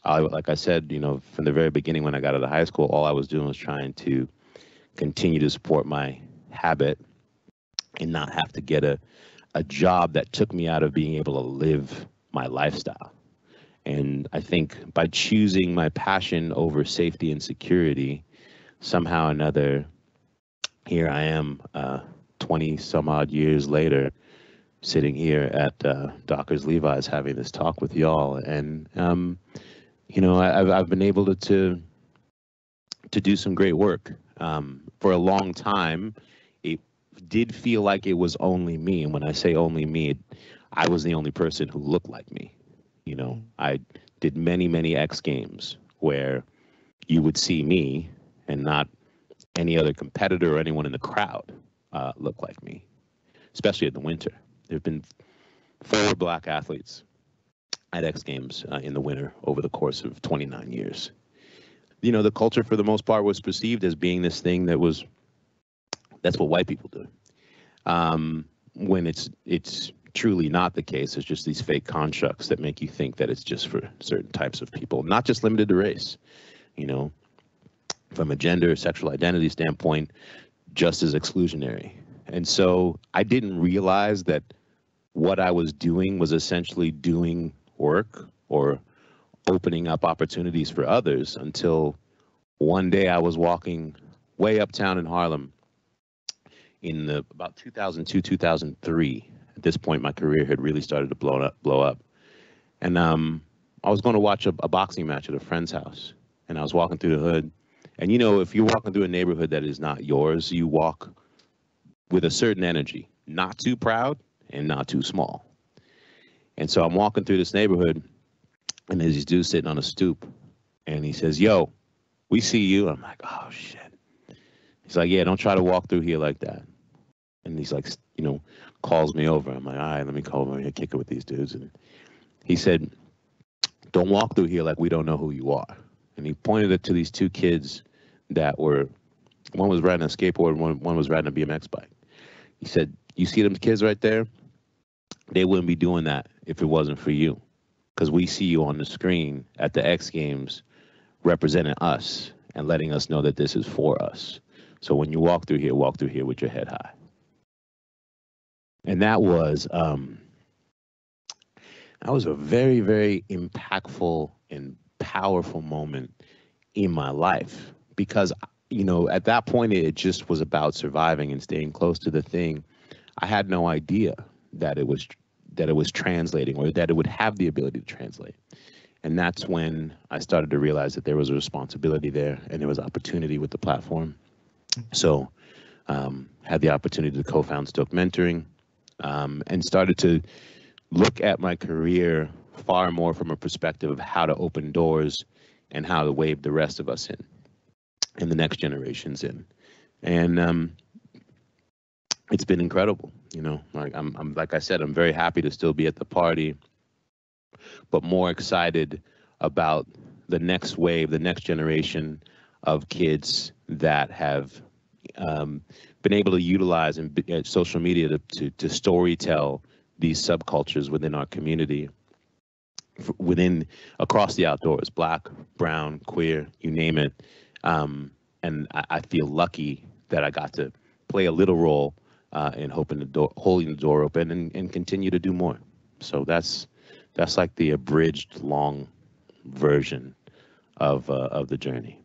like I said, from the very beginning when I got out of high school, all I was doing was trying to continue to support my habit and not have to get a job that took me out of being able to live my lifestyle. And I think by choosing my passion over safety and security, somehow or another, here I am, 20 some odd years later, sitting here at Dockers Levi's having this talk with y'all. And, I've been able to do some great work. For a long time, it did feel like it was only me. And when I say only me, I was the only person who looked like me. I did many, many X Games where you would see me and not any other competitor or anyone in the crowd look like me, especially in the winter. There have been 4 black athletes at X Games in the winter over the course of 29 years. The culture for the most part was perceived as being this thing that's what white people do. When it's truly not the case. It's just these fake constructs that make you think that it's just for certain types of people, not just limited to race. From a gender, sexual identity standpoint, just as exclusionary. And so I didn't realize that what I was doing was essentially doing work or opening up opportunities for others until one day I was walking way uptown in Harlem in about 2002, 2003. At this point, my career had really started to blow up. And I was going to watch a boxing match at a friend's house. And I was walking through the hood. And, if you're walking through a neighborhood that is not yours, you walk with a certain energy, not too proud and not too small. And so I'm walking through this neighborhood, and there's this dude sitting on a stoop. And he says, "Yo, we see you." I'm like, "Oh, shit." He's like, "Yeah, don't try to walk through here like that." And he's like, calls me over. I'm like, "All right, let me call over and kick it with these dudes." And he said, "Don't walk through here like we don't know who you are." And he pointed it to these 2 kids that were, one was riding a skateboard, one was riding a BMX bike. He said, "You see them kids right there? They wouldn't be doing that if it wasn't for you. Because we see you on the screen at the X Games representing us and letting us know that this is for us. So when you walk through here with your head high." And that was a very, very impactful and powerful moment in my life because, at that point, it just was about surviving and staying close to the thing. I had no idea that it was translating or that it would have the ability to translate. And that's when I started to realize that there was a responsibility there and there was opportunity with the platform. So had the opportunity to co-found Stoke Mentoring and started to look at my career far more from a perspective of how to open doors and how to wave the rest of us in and the next generations in. And it's been incredible. I'm like I said, I'm very happy to still be at the party, but more excited about the next wave, the next generation of kids that have been able to utilize social media to story tell these subcultures within our community, across the outdoors, Black, brown, queer, you name it. And I feel lucky that I got to play a little role in holding the door open and continue to do more. So that's like the abridged long version of the journey.